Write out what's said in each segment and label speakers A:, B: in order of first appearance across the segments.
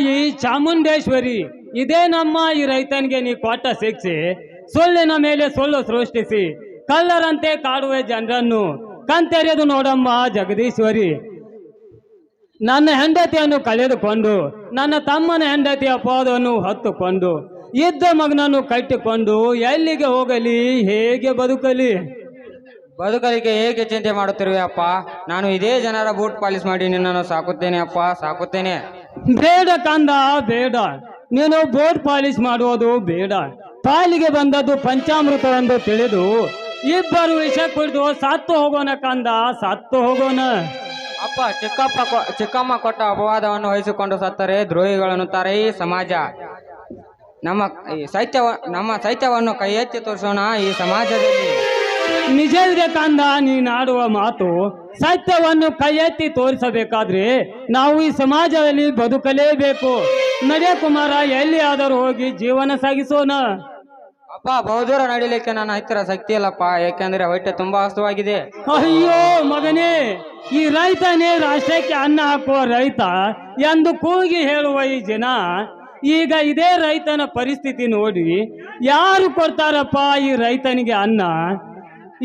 A: ತಾಯಿ ಚಾಮುಂಡೇಶ್ವರಿ ಇದೇ ನಮ್ಮ ಈ ರೈತನಿಗೆ ನೀ ಕೊಟ್ಟ ಶಿಕ್ಷೆ. ಸುಳ್ಳಿನ ಮೇಲೆ ಸುಳ್ಳು ಸೃಷ್ಟಿಸಿ ಕಳ್ಳರಂತೆ ಕಾಡುವೆ ಜನರನ್ನು ಕಣ್ತೆರೆದು ನೋಡಮ್ಮ ಜಗದೀಶ್ವರಿ. ನನ್ನ ಹೆಂಡತಿಯನ್ನು ಕಳೆದುಕೊಂಡು ನನ್ನ ತಮ್ಮನ ಹೆಂಡತಿಯ ಪಾದವನ್ನು ಹೊತ್ತುಕೊಂಡು ಇದ್ದ ಮಗನನ್ನು ಕಟ್ಟಿಕೊಂಡು ಎಲ್ಲಿಗೆ ಹೋಗಲಿ, ಹೇಗೆ ಬದುಕಲಿ?
B: ಬದುಕಲಿಕ್ಕೆ ಹೇಗೆ ಚಿಂತೆ ಮಾಡುತ್ತಿರುವೆ ಅಪ್ಪ? ನಾನು ಇದೇ ಜನರ ಬೂಟ್ ಪಾಲಿಸ್ ಮಾಡಿ ನಿನ್ನನ್ನು ಸಾಕುತ್ತೇನೆ ಅಪ್ಪ, ಸಾಕುತ್ತೇನೆ.
A: ಬೇಡ ಕಂದ, ಬೇಡ. ನೀನು ಬೋಟ್ ಪಾಲಿಶ್ ಮಾಡುವುದು ಬೇಡ. ಪಾಲಿಗೆ ಬಂದದ್ದು ಪಂಚಾಮೃತವೆಂದು ತಿಳಿದು ಇಬ್ಬರು ವಿಷ ಕುಡಿದು ಸತ್ತು ಹೋಗೋಣ ಕಂದ, ಸತ್ತು ಹೋಗೋಣ.
B: ಅಪ್ಪ, ಚಿಕ್ಕಮ್ಮ ಕೊಟ್ಟ ಅಪವಾದವನ್ನು ವಹಿಸಿಕೊಂಡು ಸತ್ತರೆ ದ್ರೋಹಿಗಳನ್ನುತ್ತಾರೆ ಈ ಸಮಾಜ. ನಮ್ಮ ಸತ್ಯವನ್ನು ಕೈ ಎತ್ತಿ ತೋರಿಸೋಣ ಈ ಸಮಾಜದಲ್ಲಿ.
A: ನಿಜವಿದೆ ಕಂದ ನೀನಾಡುವ ಮಾತು. ಸತ್ಯವನ್ನು ಕೈ ಎತ್ತಿ ತೋರಿಸಬೇಕಾದ್ರೆ ನಾವು ಈ ಸಮಾಜದಲ್ಲಿ ಬದುಕಲೇಬೇಕು. ನಡೆ ಕುಮಾರ, ಎಲ್ಲಿಯಾದರೂ ಹೋಗಿ ಜೀವನ ಸಾಗಿಸೋಣ.
B: ಅಪ್ಪ, ಬಹುದೂರ ನಡಿಲಿಕ್ಕೆ ನನ್ನ ಹತ್ತಿರ ಶಕ್ತಿ ಇಲ್ಲಪ್ಪ, ಏಕೆಂದ್ರೆ ಹೊಟ್ಟೆ ತುಂಬಾ ಹಸುವಾಗಿದೆ.
A: ಅಯ್ಯೋ ಮಗನೇ, ಈ ರೈತನೇ ರಾಷ್ಟ್ರಕ್ಕೆ ಅನ್ನ ಹಾಕುವ ರೈತ ಎಂದು ಕೂಗಿ ಹೇಳುವ ಈ ಜನ ಈಗ ಇದೇ ರೈತನ ಪರಿಸ್ಥಿತಿ ನೋಡಿ ಯಾರು ಕೊಡ್ತಾರಪ್ಪ ಈ ರೈತನಿಗೆ ಅನ್ನ?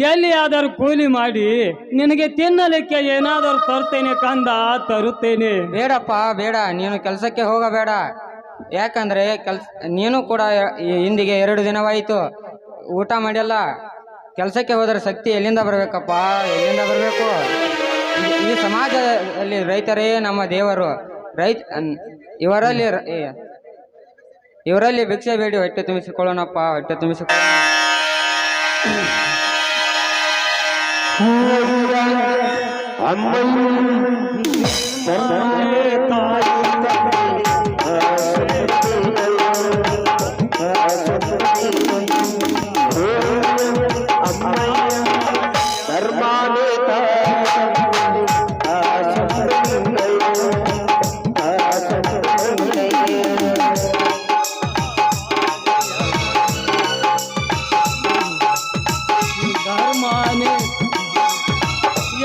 A: ಎಲ್ಲಿಯಾದರೂ ಕೂಲಿ ಮಾಡಿ ನಿನಗೆ ತಿನ್ನಲಿಕ್ಕೆ ಏನಾದರೂ ತರ್ತೇನೆ ಕಂದ, ತರುತ್ತೇನೆ.
B: ಬೇಡಪ್ಪ ಬೇಡ, ನೀನು ಕೆಲಸಕ್ಕೆ ಹೋಗಬೇಡ. ಯಾಕಂದ್ರೆ ನೀನು ಕೂಡ ಇಂದಿಗೆ 2 ದಿನವಾಯಿತು ಊಟ ಮಾಡಿಲ್ಲ. ಕೆಲಸಕ್ಕೆ ಹೋದರೆ ಶಕ್ತಿ ಎಲ್ಲಿಂದ ಬರಬೇಕಪ್ಪ, ಎಲ್ಲಿಂದ ಬರಬೇಕು? ಈ ಸಮಾಜದಲ್ಲಿ ರೈತರೇ ನಮ್ಮ ದೇವರು. ಇವರಲ್ಲಿ ಭಿಕ್ಷೆ ಬೇಡಿ ಹೊಟ್ಟೆ ತುಂಬಿಸಿಕೊಳ್ಳೋಣಪ್ಪ, ಹೊಟ್ಟೆ ತುಂಬಿಸಿಕೊಳ್ಳೋಣ.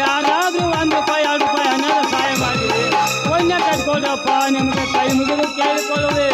A: ಯಾರಾದ್ರೂ 1 ರೂಪಾಯಿ 2 ರೂಪಾಯಿ ಹಣದ ಸಹಾಯ ಮಾಡಿ ಪುಣ್ಯ ಕಟ್ಕೊಡಪ್ಪ, ನಿಮಗೆ ಕೈ ಮುಗಿದು ಕೇಳಿಕೊಳ್ಳುವೆ.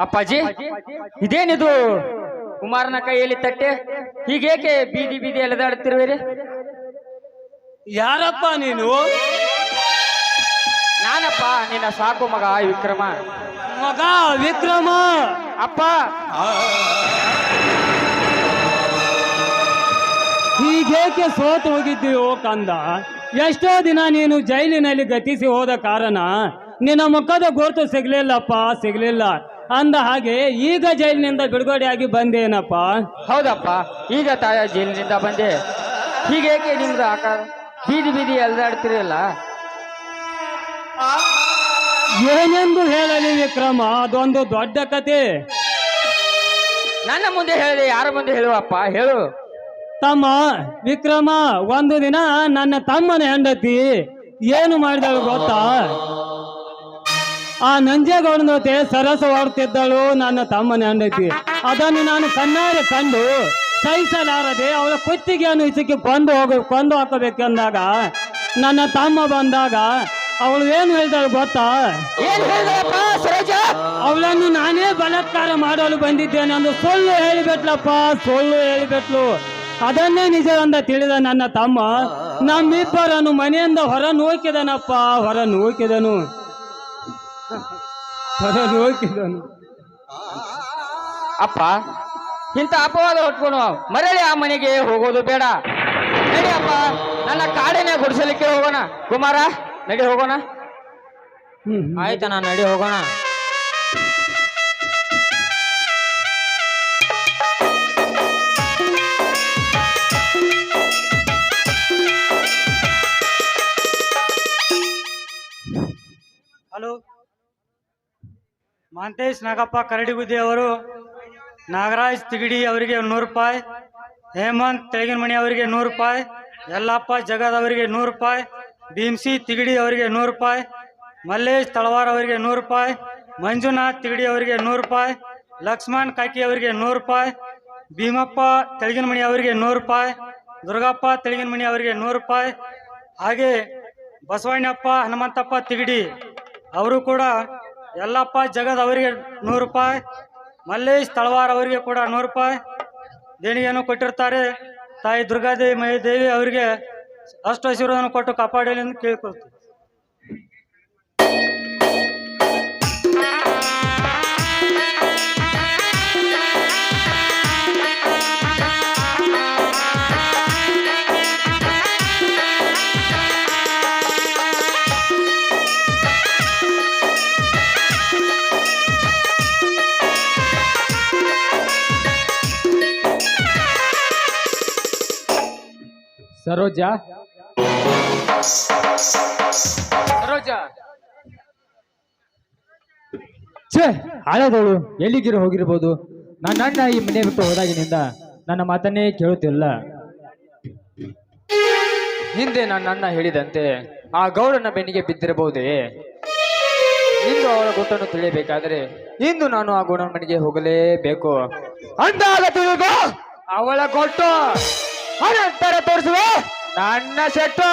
B: ಅಪ್ಪಾಜಿ, ಇದೇನಿದು ಕುಮಾರನ ಕೈಯಲ್ಲಿ ತಟ್ಟೆ? ಹೀಗೇಕೆ ಬೀದಿ ಬೀದಿ ಎಳೆದಾಡುತ್ತಿರುವಿರಿ?
A: ಯಾರಪ್ಪ ನೀನು?
B: ನಾನಪ್ಪ ನಿನ್ನ ಸಾಕು ಮಗ ವಿಕ್ರಮ.
A: ಮಗ ವಿಕ್ರಮ.
B: ಅಪ್ಪ
A: ಹೀಗೇಕೆ ಸೋತು ಹೋಗಿದ್ದೀಯೋ ಕಂದ? ಎಷ್ಟೋ ದಿನ ನೀನು ಜೈಲಿನಲ್ಲಿ ಗತಿಸಿ ಹೋದ ಕಾರಣ ನಿನ್ನ ಮುಖದ ಗುರುತು ಸಿಗ್ಲಿಲ್ಲಪ್ಪ, ಸಿಗ್ಲಿಲ್ಲ. ಅಂದ ಹಾಗೆ ಈಗ ಜೈಲಿನಿಂದ ಬಿಡುಗಡೆಯಾಗಿ ಬಂದೇನಪ್ಪ?
B: ಹೌದಪ್ಪ, ಈಗ ತಾಯ ಜೈಲಿನಿಂದ ಬಂದೆ. ಹೀಗೇಕೆ ನಿಮ್ದು ಆಕಾರ ಬೀದಿ ಬೀದಿ ಎಲ್ದಾಡ್ತಿರಲ್ಲ?
A: ಏನೆಂದು ಹೇಳಲಿ ವಿಕ್ರಮ, ಅದೊಂದು ದೊಡ್ಡ ಕತೆ.
B: ನನ್ನ ಮುಂದೆ ಹೇಳಿದೆ, ಯಾರ ಮುಂದೆ ಹೇಳುವಪ್ಪ, ಹೇಳು.
A: ತಮ್ಮ ವಿಕ್ರಮ, ಒಂದು ದಿನ ನನ್ನ ತಮ್ಮನ ಹೆಂಡತಿ ಏನು ಮಾಡಿದಳು ಗೊತ್ತಾ? ಆ ನಂಜೇಗೌಡನ ಜೊತೆ ಸರಸವಾಡುತ್ತಿದ್ದಳು ನನ್ನ ತಮ್ಮನ ಹೆಂಡತಿ. ಅದನ್ನು ನಾನು ಕಣ್ಣಾರೆ ಕಂಡು ಸಹಿಸಲಾರದೆ ಅವಳ ಕುತ್ತಿಗೆಯನ್ನು ಇಸಕ್ಕೆ ಕೊಂದು ಹಾಕಬೇಕೆಂದಾಗ ನನ್ನ ತಮ್ಮ ಬಂದಾಗ ಅವಳು ಏನು ಹೇಳಿದಳು ಗೊತ್ತಾ? ಅವಳನ್ನು ನಾನೇ ಬಲಾತ್ಕಾರ ಮಾಡಲು ಬಂದಿದ್ದೇನೆ ಎಂದು ಸುಳ್ಳು ಹೇಳಿಬಿಟ್ಲಪ್ಪ, ಸುಳ್ಳು ಹೇಳಿಬಿಟ್ಲು. ಅದನ್ನೇ ನಿಜವೆಂದ ತಿಳಿದ ನನ್ನ ತಮ್ಮ ನಮ್ಮಿಬ್ಬರನ್ನು ಮನೆಯಿಂದ ಹೊರ ನೂಕಿದನಪ್ಪ, ಹೊರ ನೂಕಿದನು.
B: ಅಪ್ಪ, ಇಂಥ ಅಪವಾದ ಹೊಟ್ಕೊಂಡು ಮರಳಿ ಆ ಮನೆಗೆ ಹೋಗೋದು ಬೇಡ. ನಡಿ ಅಪ್ಪ, ನನ್ನ ಕಾಡಿನ ಗುಡಿಸಲಿಕ್ಕೆ ಹೋಗೋಣ. ಕುಮಾರ, ನಡಿ ಹೋಗೋಣ. ಆಯ್ತಾ, ನಾನು ನಡಿ ಹೋಗೋಣ.
C: ಹಲೋ, ಮಾಂತೇಶ್ ನಾಗಪ್ಪ ಕರಡಿಗುದ್ದಿ ಅವರು, ನಾಗರಾಜ್ ತಿಗಡಿ ಅವರಿಗೆ 100 ರೂಪಾಯಿ, ಹೇಮಂತ್ ತೆಳಗಿನಮಣಿ ಅವರಿಗೆ 100 ರೂಪಾಯಿ, ಯಲ್ಲಪ್ಪ ಜಗದ್ ಅವರಿಗೆ 100 ರೂಪಾಯಿ, ಭೀಮ್ಸಿ ತಿಗಡಿ ಅವರಿಗೆ 100 ರೂಪಾಯಿ, ಮಲ್ಲೇಶ್ ತಳವಾರ್ ಅವರಿಗೆ 100 ರೂಪಾಯಿ, ಮಂಜುನಾಥ್ ತಿಗಡಿ ಅವರಿಗೆ 100 ರೂಪಾಯಿ, ಲಕ್ಷ್ಮಣ್ ಕಾಕಿ ಅವರಿಗೆ 100 ರೂಪಾಯಿ, ಭೀಮಪ್ಪ ತೆಳಗಿನಮಣಿ ಅವರಿಗೆ 100 ರೂಪಾಯಿ, ದುರ್ಗಪ್ಪ ತೆಳಗಿನಮಣಿ ಅವರಿಗೆ 100 ರೂಪಾಯಿ, ಹಾಗೆ ಬಸವಣ್ಣಪ್ಪ ಹನುಮಂತಪ್ಪ ತಿಗಡಿ ಅವರು ಕೂಡ ಯಲ್ಲಪ್ಪ ಜಗದ್ ಅವರಿಗೆ 100 ರೂಪಾಯಿ, ಮಲ್ಲೇಶ್ ತಳವಾರ್ ಅವರಿಗೆ ಕೂಡ 100 ರೂಪಾಯಿ ದೇಣಿಗೆಯನ್ನು ಕೊಟ್ಟಿರ್ತಾರೆ. ತಾಯಿ ದುರ್ಗಾದೇವಿ ದೇವಿ ಅವರಿಗೆ ಅಷ್ಟು ಆಶೀರ್ವಾದವನ್ನು ಕೊಟ್ಟು ಕಾಪಾಡಲಿ ಎಂದು ಕೇಳಿಕೊಳ್ತೀವಿ.
A: ಸರೋಜಾ,
B: ಸರೋಜಾ,
A: ಛೇ ಹಾಳದವಳು ಎಲ್ಲಿಗಿರೋ ಹೋಗಿರ್ಬೋದು. ನನ್ನ ಅಣ್ಣ ಈ ಮನೆ ಬಿಟ್ಟು ಹೋದಾಗಿನಿಂದ ನನ್ನ ಮಾತನ್ನೇ ಕೇಳುತ್ತಿಲ್ಲ.
B: ಹಿಂದೆ ನನ್ನ ಅಣ್ಣ ಹೇಳಿದಂತೆ ಆ ಗೌಡನ ಬೆನ್ನಿಗೆ ಬಿದ್ದಿರಬಹುದೇ? ಇಂದು ಅವಳ ಗುಟ್ಟನ್ನು ತಿಳಿಯಬೇಕಾದರೆ ಇಂದು ನಾನು ಆ ಗೌಡನ ಮನೆಗೆ ಹೋಗಲೇಬೇಕು. ಅಂದಾಗ ತಿಳಿದು ಅವಳ ಗೊಟ್ಟು ಅನಂತರ ತೋರಿಸುವೆ ನನ್ನ ಸೆಟ್ಟು.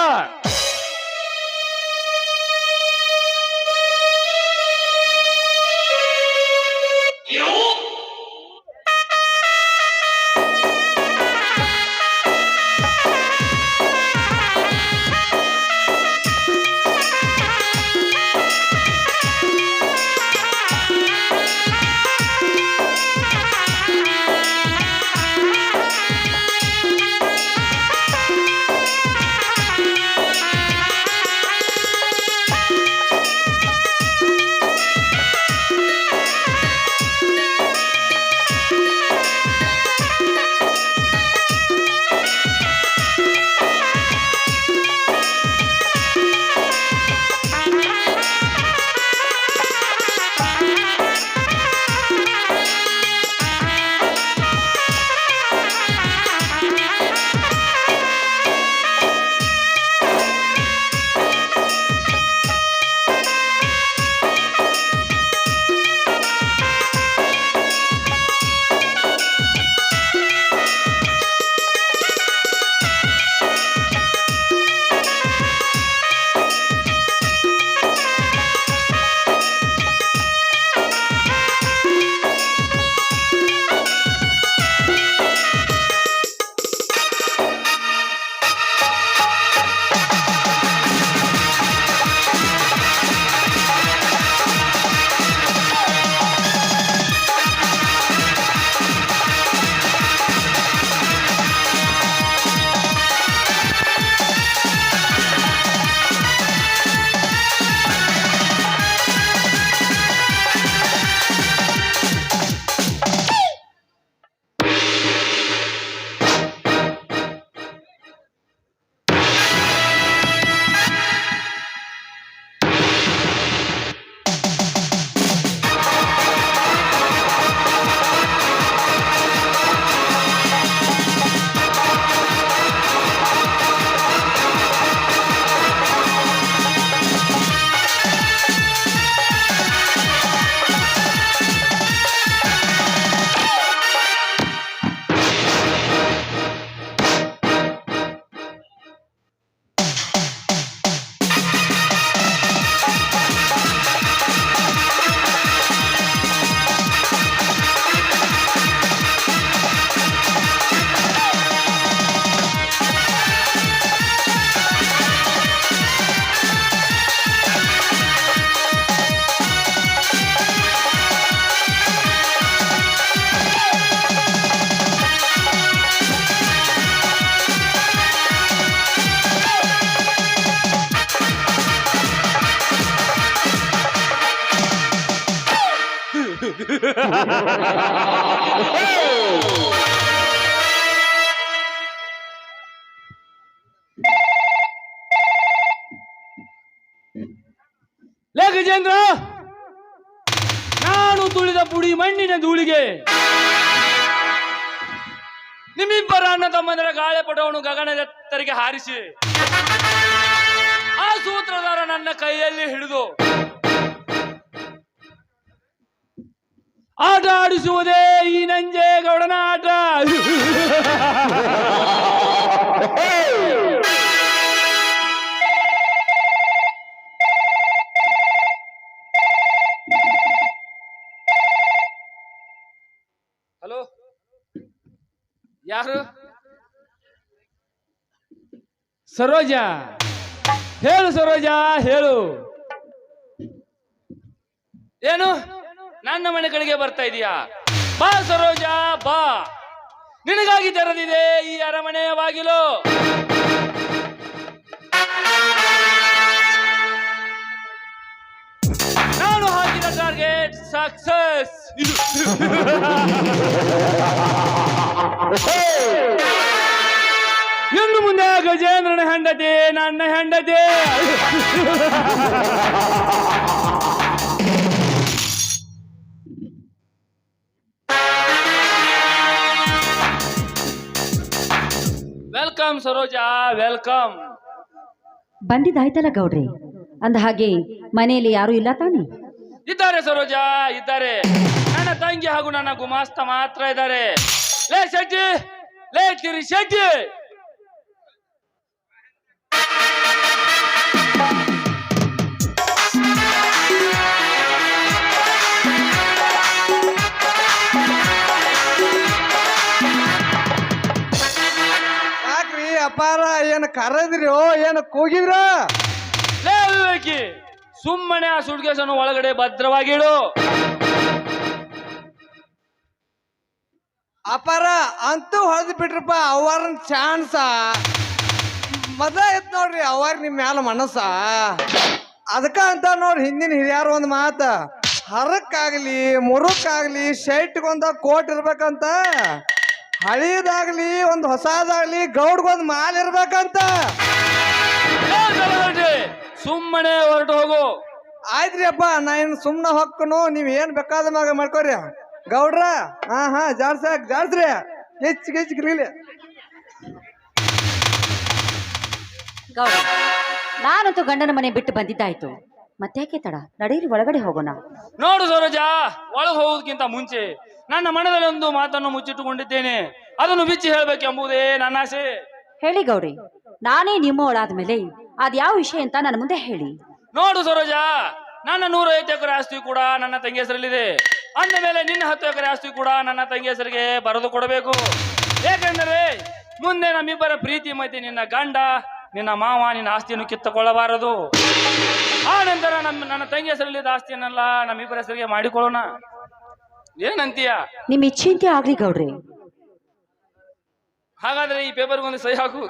D: ಲೇ ಗಜೇಂದ್ರ, ನಾನು ತುಳಿದ ಪುಡಿ ಮಣ್ಣಿನ ಧೂಳಿಗೆ ನಿಮ್ಮಿಬ್ಬರ ಅಣ್ಣ ತಮ್ಮಂದರ ಗಾಳಿ ಪಟವನ್ನು ಗಗನದೆತ್ತರಿಗೆ ಹಾರಿಸಿ ಆ ಸೂತ್ರಧಾರ ನನ್ನ ಕೈಯಲ್ಲಿ ಹಿಡಿದು ಆಟ ಆಡಿಸುವುದೇ ಈ ನಂಜೇಗೌಡನ ಆಟ. ಹಲೋ, ಯಾರು? ಸರೋಜ, ಹೇಳು ಸರೋಜ, ಹೇಳು. ಏನು ನನ್ನ ಮನೆ ಕಡೆಗೆ ಬರ್ತಾ ಇದೀಯಾ? ಬಾ ಸರೋಜ, ಬಾ. ನಿನಗಾಗಿ ತೆರೆದಿದೆ ಈ ಅರಮನೆಯ ಬಾಗಿಲು. ನಾನು ಹಾಕಿದ ಟಾರ್ಗೆಟ್ ಸಕ್ಸಸ್. ಇನ್ನು ಮುಂದೆ ಗಜೇಂದ್ರನ ಹೆಂಡತಿ ನನ್ನ ಹೆಂಡತಿ. Welcome Saroja, welcome.
E: ಬಂದಿದ್ದಾಯ್ತಲ್ಲ ಗೌಡ್ರಿ. ಅಂದ ಹಾಗೆ ಮನೆಯಲ್ಲಿ ಯಾರು ಇಲ್ಲ ತಾನೆ?
D: ಇದ್ದಾರೆ ಸರೋಜಾ, ಇದ್ದಾರೆ. ನನ್ನ ತಂಗಿ ಹಾಗೂ ನನ್ನ ಗುಮಾಸ್ತ ಮಾತ್ರ ಇದ್ದಾರೆ. ಲೇ ಶೆಟ್ಟಿ, ಲೇ ಕಿರಿ ಶೆಟ್ಟಿ.
F: ಯಾಕ್ರಿ ಅಪಾರ, ಏನ್ ಕರೆದ್ರಿ? ಏನ್ ಕೂಗಿದ್ರ?
D: ಲೇ ವಿವೇಕಿ, ಸುಮ್ಮನೆ ಆ ಸುಡ್ಗೇಸನ್ನು ಒಳಗಡೆ ಭದ್ರವಾಗಿಡು.
F: ಅಪಾರ ಅಂತೂ ಹೊಡೆದ್ ಬಿಟ್ರಪ್ಪ ಅವರನ್ ಚಾನ್ಸ. ಮೊದ ಇತ್ ನೋಡ್ರಿ ಅವರ್ ನಿಮ್ ಮ್ಯಾಲ ಮನಸ್ಸ. ಅದಕ್ಕ ಅಂತ ನೋಡ್ರಿ ಹಿಂದಿನ ಹಿರಿಯಾರು ಒಂದ್ ಮಾತ, ಹರಕ್ಕಾಗ್ಲಿ ಮುರುಕ್ಕಾಗ್ಲಿ ಶೈಟ್ಗೊಂದ ಕೋಟ್ ಇರ್ಬೇಕಂತ, ಹಳೀದಾಗ್ಲಿ ಒಂದ್ ಹೊಸದಾಗ್ಲಿ ಗೌಡ್ಗೊಂದ್ ಮಾಲ್ ಇರ್ಬೇಕಂತ.
D: ಸುಮ್ಮನೆ ಹೊರಟು ಹೋಗು.
F: ಆಯ್ತ್ರಿ ಅಪ್ಪ, ನಾ ಇನ್ ಸುಮ್ನ ಹೊಕ್ಕನು, ನೀವ್ ಏನ್ ಬೇಕಾದ ಮ್ಯಾಗ ಮಾಡ್ಕೊರಿ ಗೌಡ್ರ. ಹಾ ಜಾಡ್ಸ್ರಿ, ಹೆಚ್ಚಿಗೆ ಗಿರ್ಲಿ.
E: ಗೌಡ, ನಾನಂತೂ ಗಂಡನ ಮನೆ ಬಿಟ್ಟು ಬಂದಿದ್ದಾಯ್ತು. ಮತ್ತ್ಯಾಕೆ ತಡ? ನಡೀರಿ ಒಳಗಡೆ ಹೋಗೋಣ.
D: ನೋಡು ಸರೋಜಾ, ಒಳಗೆ ಹೋಗೋದಕ್ಕಿಂತ ಮುಂಚೆ ನನ್ನ ಮನದಲ್ಲಿ ಒಂದು ಮಾತನ್ನು ಮುಚ್ಚಿಟ್ಟುಕೊಂಡಿದ್ದೇನೆ. ಅದನ್ನು ಬಿಚ್ಚಿ ಹೇಳ್ಬೇಕೆಂಬುದೇ ನನ್ನ ಆಸೆ.
E: ಹೇಳಿ ಗೌಡಿ, ನಾನೇ ನಿಮ್ಮ ಒಳಾದ್ಮೇಲೆ ಅದ್ಯಾವ ವಿಷಯ ಅಂತ ನನ್ನ ಮುಂದೆ ಹೇಳಿ.
D: ನೋಡು ಸರೋಜಾ, ನನ್ನ 105 ಎಕರೆ ಆಸ್ತಿ ಕೂಡ ನನ್ನ ತಂಗಿ ಹೆಸರಲ್ಲಿದೆ. ಅಂದ ಮೇಲೆ ನಿನ್ನ 10 ಎಕರೆ ಆಸ್ತಿ ಕೂಡ ನನ್ನ ತಂಗಿ ಹೆಸರಿಗೆ ಬರೆದು ಕೊಡಬೇಕು. ಏಕೆಂದರೆ ಮುಂದೆ ನಮ್ಮಿಬ್ಬರ ಪ್ರೀತಿ ಮಧ್ಯೆ ನಿನ್ನ ಗಂಡ, ನಿನ್ನ ಮಾವ ನಿನ್ನ ಆಸ್ತಿಯನ್ನು ಕಿತ್ತುಕೊಳ್ಳಬಾರದು. ಆ ನಂತರ ನನ್ನ ತಂಗಿ ಹೆಸರಲ್ಲಿದ್ದ ಆಸ್ತಿಯನ್ನೆಲ್ಲ ನಮ್ಮಿಬ್ಬರ ಹೆಸರಿಗೆ ಮಾಡಿಕೊಳ್ಳೋಣ. ಏನಂತೀಯ?
E: ನಿಮ್ ಇಚ್ಛೆಂತೆ ಆಗ್ಲಿ ಗೌಡ್ರಿ.
D: ಹಾಗಾದ್ರೆ ಈ ಪೇಪರ್ಗೊಂದು ಸಹಿ ಹಾಕು.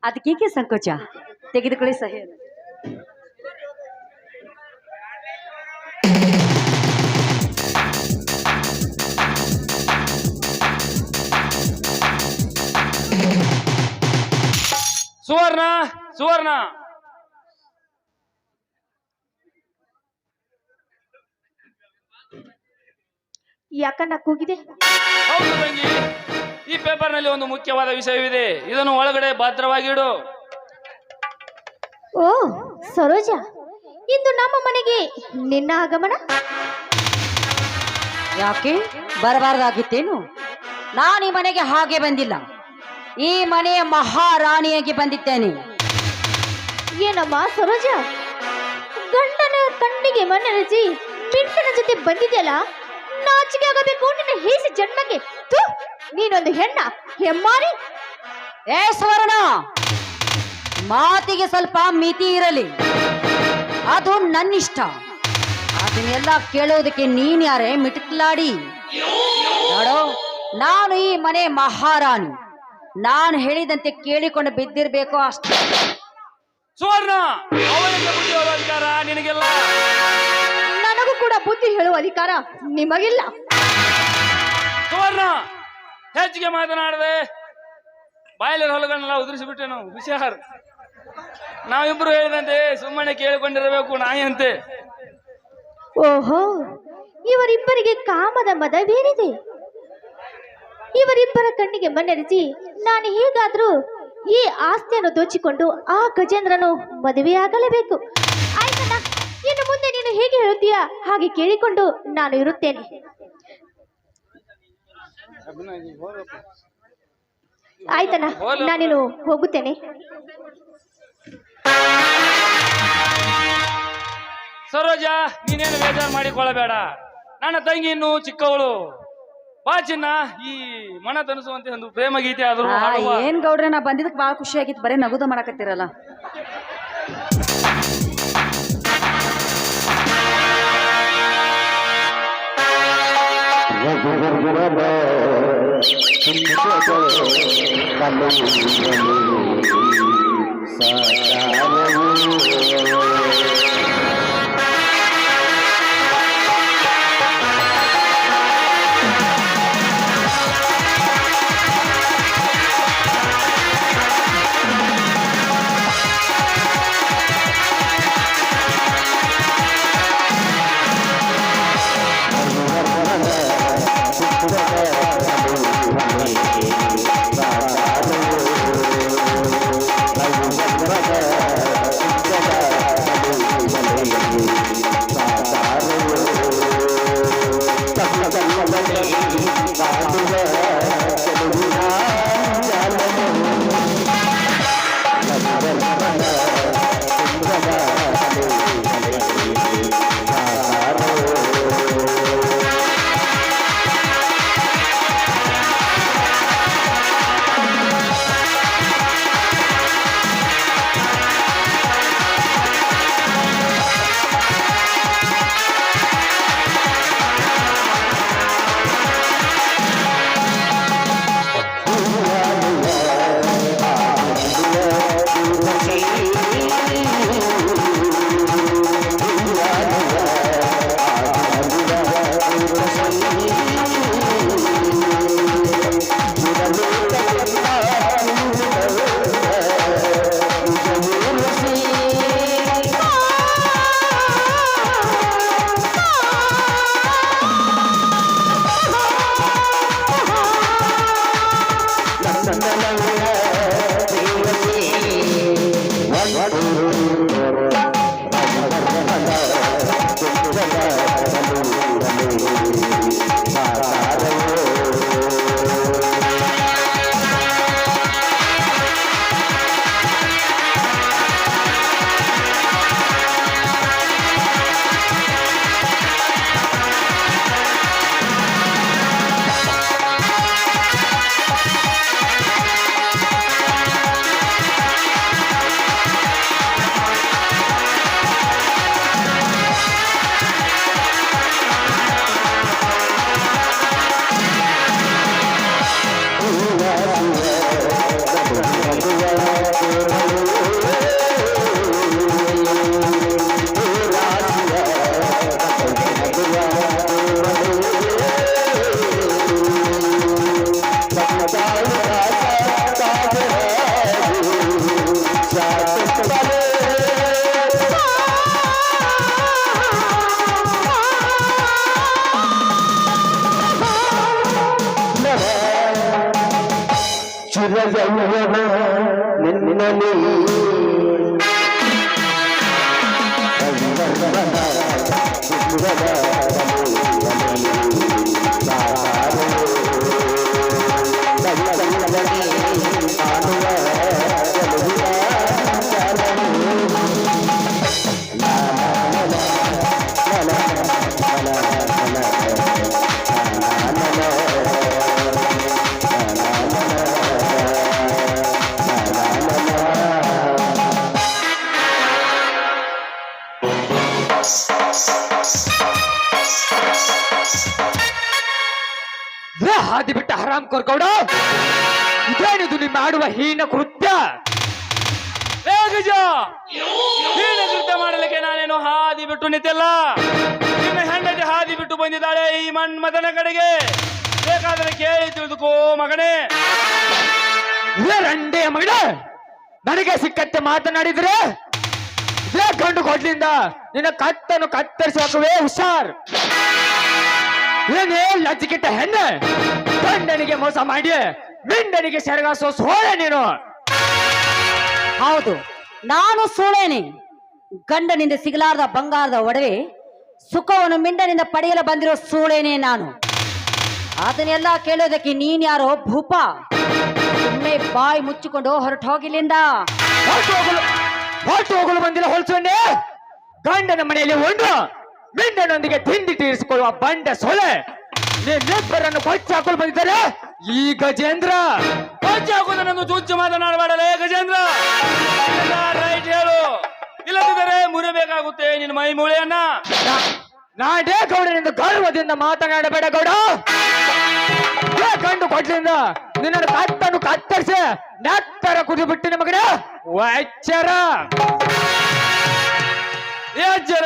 E: ಅದಕ್ಕೇಕೆ ಸಂಕೋಚ? ತೆಗೆದುಕೊಳ್ಳಿ ಸಹಿ.
D: ಸುವರ್ಣ, ಸುವರ್ಣ,
G: ಯಾಕನ್ನ ಕೂಗಿದೆ?
D: ಹೌದು ತಂಗಿ, ಈ ಪೇಪರ್ನಲ್ಲಿ ಒಂದು ಮುಖ್ಯವಾದ ವಿಷಯವಿದೆ. ಇದನ್ನು ಒಳಗಡೆ ಭದ್ರವಾಗಿಡು.
G: ಓ ಸರೋಜ, ಇಂದು ನಮ್ಮ ಮನೆಗೆ ನಿನ್ನ ಆಗಮನ?
E: ಯಾಕೆ ಬರಬಾರ್ದಾಗಿತ್ತೇನು? ನಾನು ಈ ಮನೆಗೆ ಹಾಗೆ ಬಂದಿಲ್ಲ, ಈ ಮನೆಯ ಮಹಾರಾಣಿಯಾಗಿ ಬಂದಿದ್ದೇನೆ.
G: ಏನಮ್ಮ ಸರೋಜ, ಗಂಡನ ಕಣ್ಣಿಗೆ ಮಣ್ಣೆರಚಿ ಪಿಂಟನ ಜೊತೆ ಬಂದಿದೆಯಲ್ಲ, ನಾಚಿಕೆ ಆಗಬೇಕು ನಿನ್ನ ಹೇಸಿ ಜನ್ಮಕ್ಕೆ. ಥು, ನೀನೊಂದು ಹೆಣ್ಣ, ಹೆಮ್ಮಾರಿ.
E: ಏ ಸ್ವರ್ಣ, ಮಾತಿಗೆ ಸ್ವಲ್ಪ ಮಿತಿ ಇರಲಿ, ಅದು ನನ್ನಿಷ್ಟ. ಅದನ್ನೆಲ್ಲ ಕೇಳೋದಕ್ಕೆ ನೀನ್ ಯಾರೇ ಮಿಟಕ್ಲಾಡಿ? ನೋಡು, ನಾನು ಈ ಮನೆ ಮಹಾರಾಣಿ. ನಾನು ಹೇಳಿದಂತೆ ಕೇಳಿಕೊಂಡು ಬಿದ್ದಿರ್ಬೇಕು ಅಷ್ಟೇ.
D: ಸುವರ್ಣ, ಅವನಿಗೆ ಬುದ್ಧಿ ಹೇಳುವ ಅಧಿಕಾರ ನಿನಗೆಲ್ಲ.
G: ನನಗೂ ಕೂಡ ಬುದ್ಧಿ ಹೇಳುವ ಅಧಿಕಾರ ನಿಮಗಿಲ್ಲ.
D: ಸುವರ್ಣ, ಹೆಚ್ಚಿಗೆ ಮಾತನಾಡದೆ ಬಾಯಲ್ಲಿರೋ ಹೊಲಗಳನ್ನೆಲ್ಲ ಉದುರಿಸಿಬಿಟ್ಟೆ ನಾವು. ಹುಷಾರ್, ನಾವಿಬ್ರು ಹೇಳಿದಂತೆ ಸುಮ್ಮನೆ ಕೇಳಿಕೊಂಡಿರಬೇಕು ನಾಯಿಯಂತೆ.
G: ಓಹೋ, ಇವರಿಬ್ಬರಿಗೆ ಕಾಮದ ಮದವೇನಿದೆ? ಇವರಿಬ್ಬರ ಕಣ್ಣಿಗೆ ಮಣ್ಣೆರಚಿ ನಾನು ಹೇಗಾದ್ರೂ ಈ ಆಸ್ತಿಯನ್ನು ದೋಚಿಕೊಂಡು ಆ ಗಜೇಂದ್ರನು ಮದುವೆಯಾಗಲೇಬೇಕು. ಆಯ್ತಣ್ಣ, ಇನ್ನು ಮುಂದೆ ನೀನು ಹೇಗೆ ಹೇಳುತ್ತೀಯಾ ಹಾಗೆ ಕೇಳಿಕೊಂಡು ನಾನು ಇರುತ್ತೇನೆ. ಆಯ್ತಣ್ಣ, ನಾನೇನು ಹೋಗುತ್ತೇನೆ.
D: ಸರೋಜ, ನೀನೇನು ಬೇಜಾರು ಮಾಡಿಕೊಳ್ಳಬೇಡ. ನನ್ನ ತಂಗಿ ಇನ್ನು ಚಿಕ್ಕವಳು. ಬಾ ಚಿನ್ನ, ಈ ಮನ ತನಿಸುವಂತೆ ಒಂದು ಪ್ರೇಮ ಗೀತೆ ಆದರೂ ಹಾಡುವ.
E: ಏನ್ ಗೌಡ್ರೆ, ನಾ ಬಂದಿದ್ದಕ್ಕೆ ಬಹಳ ಖುಷಿ ಆಗಿತ್ತು. ಬರೀ ನಗುದ ಮಾಡಕತ್ತಿರಲ್ಲ.
B: ಹರಾಮ್ ಕೊರ್ಗೌಡ, ಇದೇನಿದು ನಿಮ್ಮ ಮಾಡುವ ಹೀನ ಕೃತ್ಯ?
D: ಏ ಗಜ, ಹೀನ ಕೃತ್ಯ ಮಾಡಲಿಕ್ಕೆ ನಾನೇನು ಹಾದಿ ಬಿಟ್ಟು ನಿಂತಿಲ್ಲ. ನಿನ್ನ ಹೆಂಡತಿ ಹಾದಿ ಬಿಟ್ಟು ಬಂದಿದ್ದಾಳೆ ಈ ಮನ್ಮಥನ ಕಡೆಗೆ. ಬೇಕಾದರೆ ಕೇಳಿ ತಿಳಿದುಕೋ ಮಗನೇ.
B: ರಂಡೆಯ ಮಗನ, ನನಗೆ ಸಿಕ್ಕತ್ತೆ ಮಾತನಾಡಿದ್ರೆ ಇದೇ ಗಂಡು ಕೊಡ್ಲಿಂದ ನಿನ್ನ ಕತ್ತನ್ನು ಕತ್ತರಿಸುವೇ ಹುಷಾರ್. ಏನೇ ಲಜ್ಜಿಕಿಟ್ಟ ಹೆಣ್ಣೆ, ಗಂಡನಿಗೆ ಮೋಸ ಮಾಡಿ ಮಿಂಡನಿಗೆ ಸೆರಗಾಸೋ ಸೋಳೆ ನೀನು.
E: ಹೌದು, ನಾನು ಸೋಳೇನೆ. ಗಂಡನಿಂದ ಸಿಗಲಾರದ ಬಂಗಾರದ ಒಡವೆ ಸುಖವನ್ನು ಮಿಂಡನಿಂದ ಪಡೆಯಲು ಬಂದಿರೋ ಸೋಳೇನೆ ನಾನು. ಅದನ್ನೆಲ್ಲ ಕೇಳೋದಕ್ಕೆ ನೀನ್ಯಾರೋ ಭೂಪ? ಸುಮ್ಮನೆ ಬಾಯಿ ಮುಚ್ಚಿಕೊಂಡು ಹೊರಟು ಹೋಗಿಲ್ಲಿಂದ.
B: ಹೊರಟು ಹೋಗಲು ಬಂದಿಲ್ಲ ಹೊಲ್ಸೊಂಡೆ. ಗಂಡನ ಮನೆಯಲ್ಲಿ ಒಂದು ಮಿಂಡನೊಂದಿಗೆ ತಿಂಡಿ ತೀರಿಸಿಕೊಳ್ಳುವ ಬಂಡೆ ಸೊಳೆ. ನಿಮ್ಮಿಬ್ಬರನ್ನು ಕೊಚ್ಚಿ ಹಾಕಲು ಬಂದಿದ್ದಾರೆ ಈ ಗಜೇಂದ್ರ.
D: ಕೊಚ್ಚಿ ಹಾಕುವುದನ್ನು ತುಚ್ಚು ಮಾತನಾಡಬೇಡಲೇ ಗಜೇಂದ್ರ. ರೈಟ್ ಹೇಳು, ಇಲ್ಲದಿದ್ದರೆ ಮುರಿಬೇಕಾಗುತ್ತೆ ನಿನ್ನ ಮೈ ಮೂಳೆಯನ್ನ.
B: ನಾಡೇ ಗೌಡನಿಂದ ಗರ್ವದಿಂದ ಮಾತನಾಡಬೇಡ ಗೌಡ. ಗಂಡು ಕೊಡ್ಲಿಂದ ನಿನ್ನನ್ನು ಕತ್ತನ್ನು ಕತ್ತರಿಸಿ ನೆತ್ತರ ಕುದಿ ಬಿಟ್ಟಿನ ಮಗನ ಎಚ್ಚರ.
D: ಎಚ್ಚರ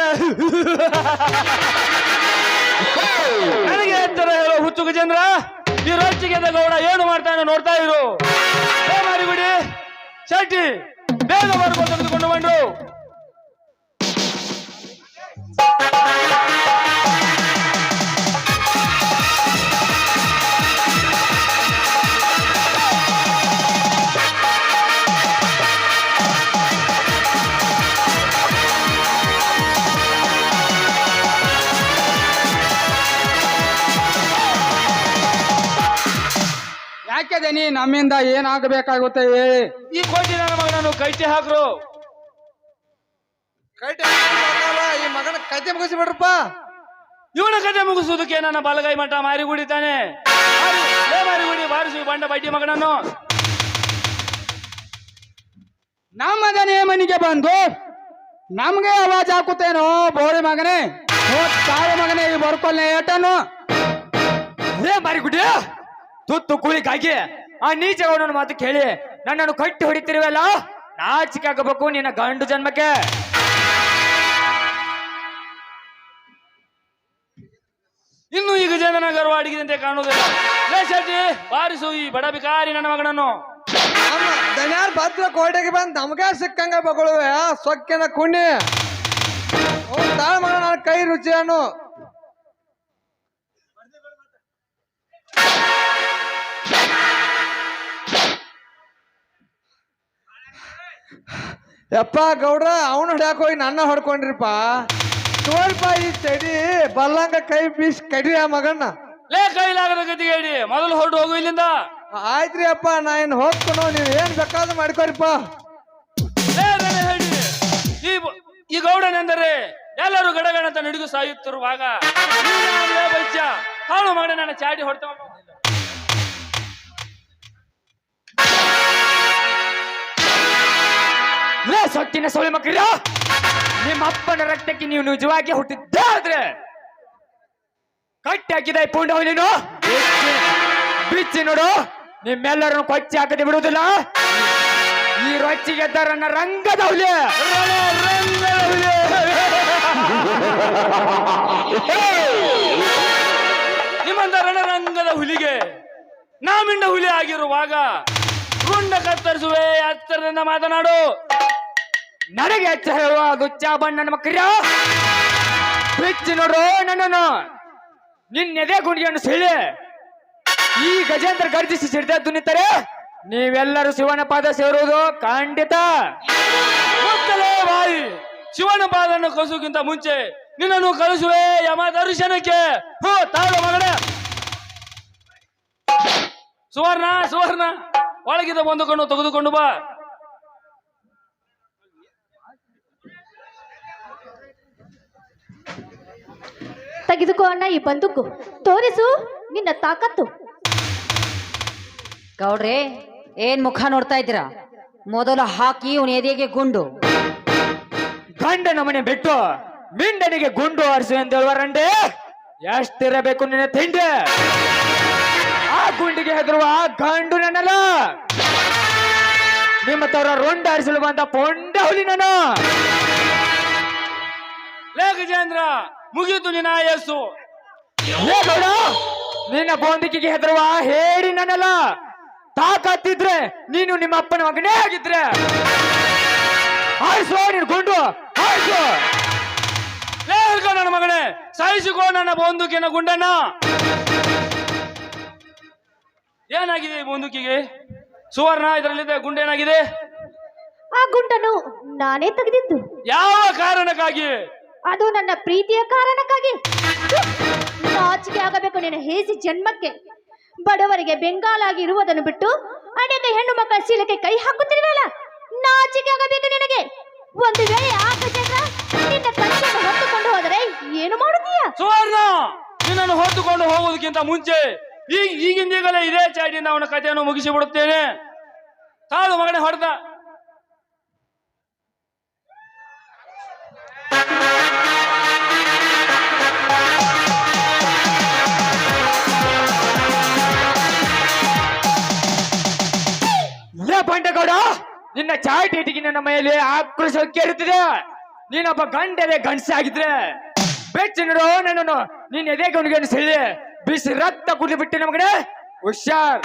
D: ನನಗೆ ಎಚ್ಚರ ಹೇಳು ಹುಚ್ಚು ಗಜೇಂದ್ರ. ಈ ರೊಚ್ಚಿಗೆದ ಗೌಡ ಏನು ಮಾಡ್ತಾನೆ ನೋಡ್ತಾ ಇರು. ಮಾರಿಗುಡಿ ಶೆಟ್ಟಿ, ಬೇಗ ಬರ್ಕೊ ತೆಗೆದುಕೊಂಡು ಬಂದ್ರು.
H: ಯಾಕೆ ದನಿ, ನಮ್ಮಿಂದ ಏನಾಗಬೇಕಾಗುತ್ತೆ ಹೇಳಿ?
D: ಈ ಕೋಟಿ ನನ್ನ ಮಗನನ್ನು ಕೈಚೆ ಹಾಕ್ರು.
F: ಈ ಮಗನ ಕತೆ ಮುಗಿಸಿ ಬಿಡ್ರಪ್ಪ.
D: ಇವನ ಕತೆ ಮುಗಿಸುವುದಕ್ಕೆ ನನ್ನ ಬಲಗೈ ಮಠ ಮಾರಿಗುಡಿತಾನೆ. ಮಾರಿಗುಡಿ ಬಾರಿಸಿ ಬಂಡ ಬಡ್ಡಿ ಮಗನನ್ನು.
H: ನಮ್ಮ ದನಿ ಮನೆಗೆ ಬಂದು ನಮ್ಗೆ ಆವಾಜ್ ಹಾಕುತ್ತೇನೋ ಬೋಳಿ ಮಗನೇ, ತಾಯಿ ಮಗನೇ, ಈ ಬರ್ಕೊಲ್ನೆ ಏಟನು.
B: ಮಾರಿಗುಡಿ ತುತ್ತು ಕೂಲಿಗಾಗಿ ಆ ನೀಚ ಗೌಡನ ಮಾತು ಕೇಳಿ ನನ್ನನ್ನು ಕಟ್ಟಿ ಹೊಡಿತಿರುವಲ್ಲ, ನಾಚಿಕೆ ಆಗಬೇಕು ನಿನ್ನ ಗಂಡು ಜನ್ಮಕ್ಕೆ.
D: ಇನ್ನು ಈಗ ಜನನ ಗರ್ವ ಅಡಗಿದಂತೆ ಕಾಣುವುದಿಲ್ಲ. ಲೇ ಶೆಟ್ಟಿ, ಬಾರಿಸು ಈ ಬಡ ಬಿಕಾರಿ ನನ್ನ ಮಗನನ್ನು.
F: ದನ್ಯಾರ್ ಭದ್ರ ಕೋಟೆಗೆ ಬಂದ್ ನಮ್ಗೆ ಸಿಕ್ಕಂಗ ಬಗೊಳುವೆ ಸೊಕ್ಕಿನ ಕುಣ್ಣಿ. ತಾಳ ಮಗ ನನ್ನ ಕೈ ರುಚಿಯನ್ನು. ಯಪ್ಪ ಗೌಡ್ರ, ಅವನು ಹೊಡ್ಯಾಕ ಹೋಗಿ ನನ್ನ ಹೊಡ್ಕೊಂಡ್ರಿಪ್ಪ. ನೋಡ್ಪ ಈ ಚಡಿ ಬಲ್ಲಂಗ ಕೈ ಬೀಸ್ ಕಡಿ ಆ ಮಗನ್ನ.
D: ಲೇ ಕೈಲಾಗದ ಗತಿಗೆ ಹೇಳಿ, ಮೊದಲು ಹೊರಟು ಹೋಗು ಇಲ್ಲಿಂದ.
F: ಆಯ್ತ್ರಿ ಅಪ್ಪ, ನಾ ಏನ್ ಹೋಗ್ಕೊನೋ, ನೀವ್ ಏನ್ ಬೇಕಾದ್ರೂ ಮಾಡ್ಕೊರಿಪ್ಪ.
D: ಲೇ ನನ್ನ ಹೇಳಿ, ಈ ಗೌಡನೆಂದರೆ ಎಲ್ಲರೂ ಗಡಗಡಂತ ನಡಿಗೂ ಸಾಯುತ್ತಿರುವಾಗ ಬೈಚ ಹಾಳು ಮಾಡಿ ನನ್ನ ಚಾಡಿ ಹೊಡ್ತ.
B: ಸೊಕ್ಕಿನ ಸೊಳೆ ಮಕ್ಕಳ, ನಿಮ್ಮ ಅಪ್ಪನ ರಕ್ತಕ್ಕೆ ನೀವು ನಿಜವಾಗಿ ಹುಟ್ಟಿದ್ದಾದ್ರೆ ಕಟ್ಟಿ ಹಾಕಿದ ಪುಂಡ ನೀನು ಬಿಚ್ಚಿ ನೋಡು. ನಿಮ್ಮೆಲ್ಲರನ್ನು ಕೊಚ್ಚಿ ಹಾಕದೆ ಬಿಡುವುದಿಲ್ಲ. ಈ ರೊಚ್ಚಿಗೆದ್ದರನ್ನ ರಂಗದ ಹುಲಿ.
D: ನಿಮ್ಮಂತ ರಣರಂಗದ ಹುಲಿಗೆ ನಾಮಿಂಡ ಹುಲಿ ಆಗಿರುವಾಗ ಗುಂಡ ಕತ್ತರಿಸುವೆ ಎತ್ತರದಿಂದ ಮಾತನಾಡು.
B: ನನಗೆ ಹೆಚ್ಚ ಹೇಳುವ ಗುಚ್ಚ ಬಣ್ಣನ ಮಕ್ಕಳ, ಬಿಚ್ಚಿ ನೋಡು ನನ್ನನ್ನು. ನಿನ್ನೆದೆ ಗುಂಡಿಯನ್ನು ಸೀಳಿ ಈ ಗಜೇಂದ್ರ ಗರ್ಜಿಸಿ ಸಿಡಿದದ್ದು ನಿಂತರೆ ನೀವೆಲ್ಲರೂ ಶಿವನ ಪಾದ ಸೇರುವುದು ಖಂಡಿತ.
D: ಮುತ್ತಲೇ ಬಾಯಿ, ಶಿವನ ಪಾದನ್ನು ಕಸುಗಿಂತ ಮುಂಚೆ ನಿನ್ನನ್ನು ಕಳಿಸುವೆ ಯಮ ದರ್ಶನಕ್ಕೆ. ಹೋ ತಾಳು ಮಗನ. ಸುವರ್ಣ, ಸುವರ್ಣ, ಒಳಗಿದ ಒಂದು ಕಣ್ಣು ತೆಗೆದುಕೊಂಡು ಬಾ.
G: ತೆಗೆದುಕೋ ಅಣ್ಣ ಈ ಬಂದೂಕು, ತೋರಿಸು ನಿನ್ನ ತಾಕತ್ತು.
E: ಗೌಡ್ರೆ, ಏನ್ ಮುಖ ನೋಡ್ತಾ ಇದ್ದೀರಾ? ಮೊದಲು ಹಾಕಿ ಇವನ ಎದೆಗೆ ಗುಂಡು.
B: ಗಂಡನ ಮನೆ ಬಿಟ್ಟು ಮಿಂಡನಿಗೆ ಗುಂಡು ಹಾರಿಸು ಎಂದು ಹೇಳುವರಂಡೆ. ಎಷ್ಟಿರಬೇಕು ನಿನ್ನ ತಿಂಡಿ? ಆ
H: ಗುಂಡಿಗೆ ಹೆದರುವ ಗಂಡು ನನ್ನಲ್ಲ, ನಿಮ್ಮ ತರ ರೊಂಡ ಹರಿಸಲು ಬಂದ ಪೊಂಡ ಹುಲಿ ನಾನು.
D: ಲೇ ಗಜೇಂದ್ರ, ಮುಗಿಯಿತು ನಿನ್ನ ಆಯಸ್ಸು.
H: ಲೇ ಗೌಡ, ನಿನ್ನ ಬೋಂದಿಕೆಗೆ ಹೆದರುವ ಹೇಳಿ ನನ್ನಲ್ಲ. ತಾಕತ್ತಿದ್ರೆ ನೀನು ನಿಮ್ಮ ಅಪ್ಪನ ಮಗನೇ ಆಗಿದ್ರೆ ಆಯ್ಸೋ ನೀನು ಗುಂಡು ಆಯ್ಸು.
D: ಲೇ ಹಿಡ್ಕೊ ನನ್ನ ಮಗನೇ, ಸಾಯಿಸಿಕೋ ನನ್ನ ಬಂದೂಕಿನ ಗುಂಡನ್ನ. ಏನಾಗಿದೆ ಈ ಬಂದೂಕಿಗೆ? ಸುವರ್ಣ, ಇದರಲ್ಲಿದೆ ಗುಂಡೇನಾಗಿದೆ?
G: ಆ ಗುಂಡನ್ನು ನಾನೇ ತೆಗೆದಿದ್ದು.
D: ಯಾವ ಕಾರಣಕ್ಕಾಗಿ?
G: ಅದು ನನ್ನ ಪ್ರೀತಿಯ ಕಾರಣಕ್ಕಾಗಿ. ನಾಚಿಕೆ ಆಗಬೇಕು ನಿನ್ನ ಹೇಸಿ ಜನ್ಮಕ್ಕೆ. ಬಡವರಿಗೆ ಬೆಂಗಾಲಾಗಿ ಇರುವುದನ್ನು ಬಿಟ್ಟು ಅನೇಕ ಹೆಣ್ಣು ಮಕ್ಕಳ ಶೀಲಕ್ಕೆ ಕೈ ಹಾಕುತ್ತಿರಲ್ಲ. ನಾಚಿಕೆ ಆಗಬೇಕು ನಿನಗೆ. ಒಂದು ವೇಳೆ ಆ ಗಜೇಂದ್ರ ನಿನ್ನ ಕೈಯನ್ನು ಹೊತ್ತುಕೊಂಡು ಹೋದರೆ ಏನು ಮಾಡುತ್ತೀಯ?
D: ಸುವರ್ಣ, ನಿನ್ನನ್ನು ಹೊತ್ತುಕೊಂಡು ಹೋಗುವುದಕ್ಕಿಂತ ಮುಂಚೆ ಈಗಿಂದೀಗಲೇ ಇದೇ ಚಾಟಿಯಿಂದ ಅವನ ಕಥೆಯನ್ನು ಮುಗಿಸಿ ಬಿಡುತ್ತೇನೆ. ತಾಳು ಮಗನೇ ಹೊಡೆದ.
H: ಬಂಡೆಗೌಡ, ನಿನ್ನ ಚಾಟಿಗೆ ನನ್ನ ಮೇಲೆ ಆಕ್ರೋಶ ಕೇಳುತ್ತಿದೆ. ನೀನೊಬ್ಬ ಗಂಡದೆ ಗಂಡಸಾಗಿದ್ರೆ ಬೆಚ್ಚಿ ನೋಡು ನನ್ನನ್ನು. ನೀನ್ ಎದೆ ಗೌನಿಗೆ ಸೆಳ್ಳಿ ಬಿಸಿ ರಕ್ತ ಕುಡಿದು ಬಿಟ್ಟೆ ನಮಗಡೆ. ಹುಷಾರ್.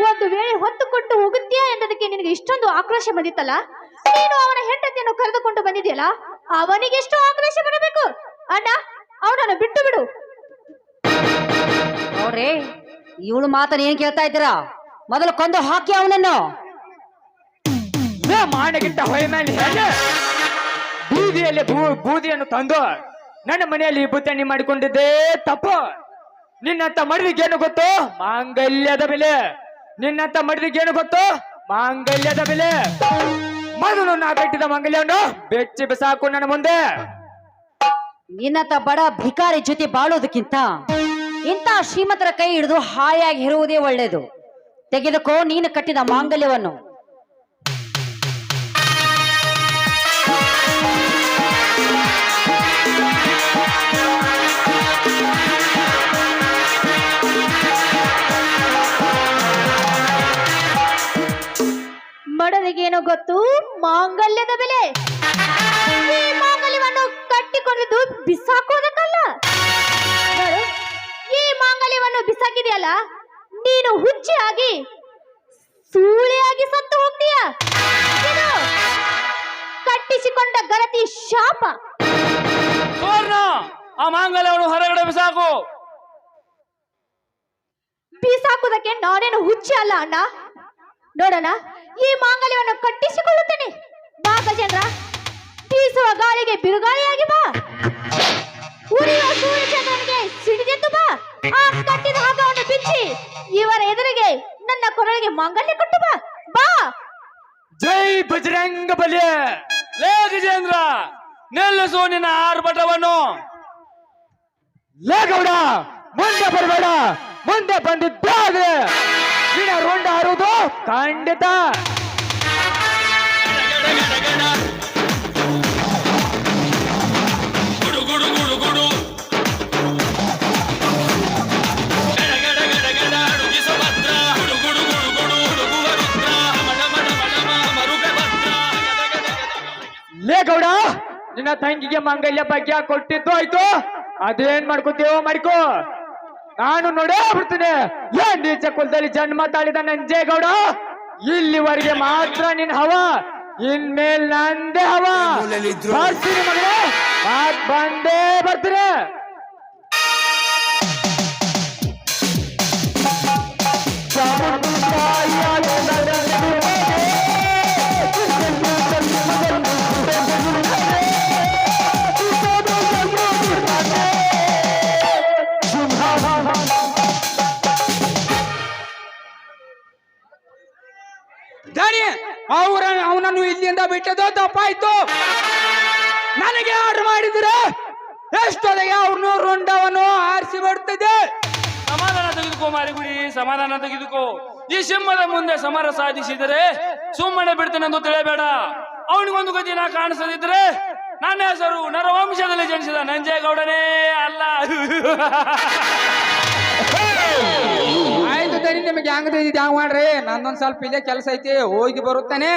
G: ಒಂದು ವೇಳೆ ಹೊತ್ತುಕೊಂಡು ಹೋಗುತ್ತೀಯಾ ಎಂದದಕ್ಕೆ ನಿನಗೆ ಇಷ್ಟೊಂದು ಆಕ್ರೋಶ ಬಂದಿತ್ತಲ್ಲ. ನೀನು ಅವನ ಹೆಂಡತಿಯನ್ನು ಕರೆದುಕೊಂಡು ಬಂದಿದೆಯಲ್ಲ, ಅವನಿಗೆ ಎಷ್ಟು ಆಕ್ರೋಶ ಬರಬೇಕು? ಅಣ್ಣ, ಅವನನ್ನು ಬಿಟ್ಟು ಬಿಡು.
E: ನೋಡ್ರಿ, ಇವಳು ಮಾತನ್ನ ಏನ್ ಕೇಳ್ತಾ ಇದ್ದೀರಾ? ಮೊದಲು ಕೊಂದು ಹಾಕಿ ಅವನನ್ನು.
H: ಮಾಡಗಿಟ್ಟ ಹೊಯ ಮೇಲೆ ಹೇಗೆ ಬೂದಿಯಲ್ಲಿ ಬೂದಿಯನ್ನು ತಂದು ನನ್ನ ಮನೆಯಲ್ಲಿ ಬುತ್ತಣ್ಣಿ ಮಾಡಿಕೊಂಡಿದ್ದೇ ತಪ್ಪು. ನಿನ್ನಂತ ಮಡಿದಿಗೇನು ಗೊತ್ತು? ಮಾಂಗಲ್ಯದ ಬೆಲೆ. ನಿನ್ನಂತ ಮಡಿದಿಗೇನು ಗೊತ್ತು? ಮಾಂಗಲ್ಯದ ಬೆಲೆ. ಮೊದಲು ನಾ ಕಟ್ಟಿದ ಮಾಂಗಲ್ಯವನ್ನು ಬೆಚ್ಚಿ ಬಿಸಾಕು ನನ್ನ ಮುಂದೆ.
E: ನಿನ್ನಂತ ಬಡ ಭಿಕಾರಿ ಜೊತೆ ಬಾಳೋದಕ್ಕಿಂತ ಇಂಥ ಶ್ರೀಮಂತರ ಕೈ ಹಿಡಿದು ಹಾಯಾಗಿ ಇರುವುದೇ ಒಳ್ಳೆಯದು. ತೆಗೆದುಕೋ ನೀನು ಕಟ್ಟಿದ ಮಾಂಗಲ್ಯವನ್ನು.
G: ಬಡವರಿಗೇನೋ ಗೊತ್ತು ಮಾಂಗಲ್ಯದ ಬೆಲೆ. ಈ ಮಾಂಗಲ್ಯವನ್ನು ಕಟ್ಟಿಕೊಂಡಿದ್ದು ಬಿಸಾಕೋದಕ್ಕಲ್ಲ. ನೋಡು, ಈ ಮಾಂಗಲ್ಯವನ್ನು ಬಿಸಾಕಿದೆಯಲ್ಲ, ನೀನು ಹುಚ್ಚಿಯಾಗಿ ಸೂಳೆಯಾಗಿ ಸತ್ತು ಹೋಗ್ತೀಯ. ಇದು ಕಟ್ಟಿಸಿಕೊಂಡ ಗರತಿ ಶಾಪ.
D: ಸುವರ್ಣ, ಆ ಮಾಂಗಲ್ಯವನ್ನು ಹೊರಗಡೆ ಬಿಸಾಕು.
G: ಬಿಸಾಕುವುದಕ್ಕೆ ನಾನೇನು ಹುಚ್ಚಿ ಅಲ್ಲ ಅಣ್ಣ. ನೋಡೋಣ, ಈ ಮಾಂಗಲ್ಯವನ್ನು ಕಟ್ಟಿಸಿಕೊಳ್ಳುತ್ತೇನೆ. ಬಾ ಗಜೇಂದ್ರ, ಬೀಸುವ ಗಾಳಿಗೆ ಬಿರುಗಾಳಿಯಾಗಿ ಬಾ. ಉರಿಯುವ ಸೂರ್ಯಚಂದ್ರನಿಗೆ ಸಿಡಿದೆದ್ದು ಬಾ. ಆ ಕಟ್ಟಿದ ಹಗ್ಗವನ್ನು ಬಿಚ್ಚಿ ಇವರ ಎದುರಿಗೆ ನನ್ನ ಕೊರಳಿಗೆ ಮಾಂಗಲ್ಯ ಕೊಟ್ಟು ಬಾ. ಬಾ.
H: ಜೈ ಬಜರಂಗ ಬಲಿ.
D: ಲೇ ಗಜೇಂದ್ರ, ನಿಲ್ಲಿಸು ನಿನ್ನ ಆರ್ಭಟವನ್ನು.
H: ಲೇ ಗೌಡ, ಮುಂದೆ ಬರಬೇಡ. ಮುಂದೆ ಬಂದಿದ್ದಾದ್ರೆ ನಿನ್ನ ರುಂಡ ಹಾರುವುದು ಖಂಡಿತ. ಲೇ ಗೌಡ, ನಿನ್ನ ತಂಗಿಗೆ ಮಾಂಗಲ್ಯ ಭಾಗ್ಯ ಕೊಟ್ಟಿದ್ದು ಆಯ್ತು. ಅದೇನ್ ಮಾಡ್ಕೋತೀವೋ ಮಾಡ್ಕೋ. ನಾನು ನೋಡೇ ಬಿಡ್ತೀನಿ. ಏನ್ ನೀಚ ಕುಲದಲ್ಲಿ ಜನ್ಮ ತಾಳಿದ ನಂಜೇಗೌಡ. ಇಲ್ಲಿವರೆಗೆ ಮಾತ್ರ ನಿನ್ ಹವ, ಇನ್ಮೇಲ್ ನಂದೇ ಹವ. ಬರ್ತೀನಿ ಮಗನೇ, ಮಾತ್ ಬಂದೇ ಬರ್ತೀನಿ. ಅವನನ್ನು ಇಲ್ಲಿಂದ ಬಿಟ್ಟದ್ದು ತಪ್ಪಾಯ್ತು. ನನಗೆ ಆರ್ಡರ್ ಮಾಡಿದ್ರೆ ಎಷ್ಟೊತ್ತಿಗೆ ಅವ್ರನ್ನು ರುಂಡವನ್ನು ಆರಿಸಿ ಬಿಡ್ತಿದ್ದೆ.
D: ಸಮಾಧಾನ ತೆಗೆದುಕೋ ಮಾರಿಗುಡಿ, ಸಮಾಧಾನ ತೆಗೆದುಕೋ. ಈ ಸಿಂಹದ ಮುಂದೆ ಸಮರ ಸಾಧಿಸಿದರೆ ಸುಮ್ಮನೆ ಬಿಡ್ತೇನೆಂದು ತಿಳಿಯಬೇಡ. ಅವನಿಗೊಂದು ಗತಿ ನಾ ಕಾಣಿಸದಿದ್ರೆ ನನ್ನ ಹೆಸರು ನರವಂಶದಲ್ಲಿ ಜನಿಸಿದ ನಂಜೇಗೌಡನೇ ಅಲ್ಲ.
B: ಆಯ್ತು ತಡಿ, ನಿಮಗೆ ಹೆಂಗ್ ತಿಳಿದಿದ್ದು ಹ್ಯಾಂಗ ಮಾಡ್ರಿ. ನಂದೊಂದ್ ಸ್ವಲ್ಪ ಇಲ್ಲೇ ಕೆಲಸ ಐತಿ, ಹೋಗಿ ಬರುತ್ತಾನೆ.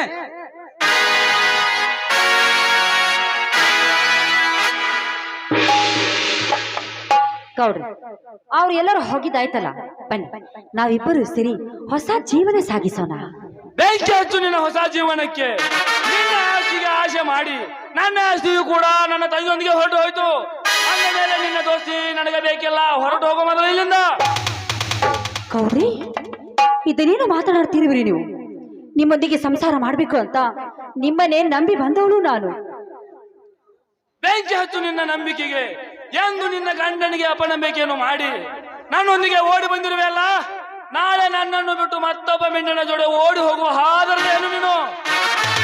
E: ಗೌಡ್ರಿ ಅವ್ರು ಎಲ್ಲರೂ ಹೋಗಿದ್ದಾಯ್ತಲ್ಲ, ಬನ್ನಿ ನಾವಿಬ್ಬರು ಸೇರಿ ಹೊಸ ಜೀವನ ಸಾಗಿಸೋಣ.
D: ಬೆಂಕಿ ಹಚ್ಚು ನಿನ್ನ ಹೊಸ ಜೀವನಕ್ಕೆ. ನಿನ್ನ ಆಸ್ತಿಗೆ ಆಸೆ ಮಾಡಿ ನನ್ನ ಆಸ್ತಿಯು ಕೂಡ ನನ್ನ ತಂಗಿಯೊಂದಿಗೆ ಹೊರಟು ಹೋಯ್ತು. ಅಂದ ಮೇಲೆ ನಿನ್ನ ದೋಸ್ತಿ ನನಗೆ ಬೇಕಿಲ್ಲ, ಹೊರಟು ಹೋಗೋ ಮೊದಲು ಇಲ್ಲಿಂದ.
E: ಗೌಡ್ರಿ ಇದನ್ನೇನು ಮಾತನಾಡ್ತೀರಿ ನೀವು? ನಿಮ್ಮೊಂದಿಗೆ ಸಂಸಾರ ಮಾಡ್ಬೇಕು ಅಂತ ನಿಮ್ಮನ್ನೇ ನಂಬಿ ಬಂದವಳು ನಾನು.
D: ಬೆಂಕಿ ಹಚ್ಚು ನಿನ್ನ ನಂಬಿಕೆಗೆ. ಎಂದು ನಿನ್ನ ಗಂಡನಿಗೆ ಅಪನಂಬಿಕೆಯನ್ನು ಮಾಡಿ ನನ್ನೊಂದಿಗೆ ಓಡಿ ಬಂದಿರುವೆ ಅಲ್ಲ, ನಾಳೆ ನನ್ನನ್ನು ಬಿಟ್ಟು ಮತ್ತೊಬ್ಬ ಮಿಂಡನ ಜೋಡೆ ಓಡಿ ಹೋಗುವ ಹಾದರದೇನು ನೀನು?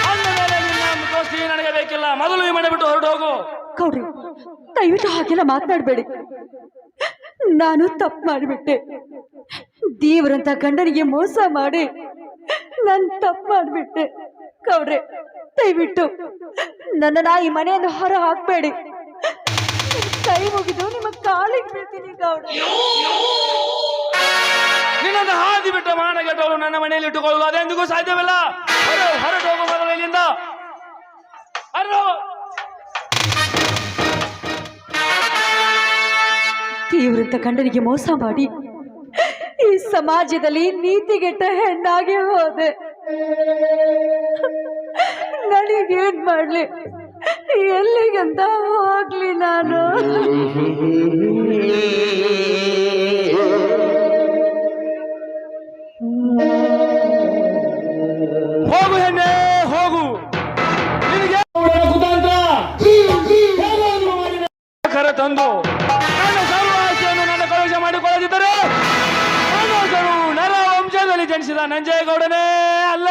D: ಅಂದ ಮೇಲೆ ನಿನ್ನ ದೋಸ್ತಿ ನನಗೆ ಬೇಕಿಲ್ಲ, ಮೊದಲು ಈ ಮನೆ ಬಿಟ್ಟು ಹೊರಟು ಹೋಗು.
E: ಗೌಡ್ರಿ ದಯವಿಟ್ಟು ಹಾಗೆಲ್ಲ ಮಾತನಾಡಬೇಡಿ. ನಾನು ತಪ್ಪು ಮಾಡಿಬಿಟ್ಟೆ. ದೇವರಂತ ಗಂಡನಿಗೆ ಮೋಸ ಮಾಡಿ ನಾನು ತಪ್ಪು ಮಾಡಿಬಿಟ್ಟೆ. ಗೌಡ್ರೆ ದಯವಿಟ್ಟು ನನ್ನನ್ನ ಈ ಮನೆಯನ್ನು ಹೊರ ಹಾಕಬೇಡಿ. ಕೈ ಮುಗಿದು ನಿಮ್ಮ ಕಾಲಿಗೆ ಬೀಳ್ತೀನಿ ಗೌಡ್ರೆ.
D: ನಿನ್ನನ್ನು ಹಾದಿ ಬಿಟ್ಟ ಮಾನಗೆಟ್ಟವಳು ನನ್ನ ಮನೆಯಲ್ಲಿ ಇಟ್ಟುಕೊಳ್ಳಲು ಅದೆಂದಿಗೂ ಸಾಧ್ಯವಿಲ್ಲ. ಹೊರಟು ಹೋಗು ಮೊದಲು ಇಲ್ಲಿಂದ.
E: ದೇವರಂತ ಗಂಡನಿಗೆ ಮೋಸ ಮಾಡಿ ಈ ಸಮಾಜದಲ್ಲಿ ನೀತಿಗೆಟ್ಟ ಹೆಣ್ಣಾಗಿ ಹೋದೆ. ನನಗೇನ್ ಮಾಡ್ಲಿ, ಎಲ್ಲಿಗಂತ ಹೋಗ್ಲಿ ನಾನು?
D: ಹೋಗು ಹೆಣ್ಣೆ ಹೋಗು. ನಿನಗೆ ಕರೆ ತಂದು ನನ್ನ ಸರ್ವ ಆಸ್ತಿಯನ್ನು ನನ್ನ ಕಳುಹಿಸಿ ಮಾಡಿಕೊಳ್ಳದಿದ್ದರೆ ನರ ವಂಶದಲ್ಲಿ ಜನಿಸಿದ ನಂಜೇಗೌಡನೇ ಅಲ್ಲ.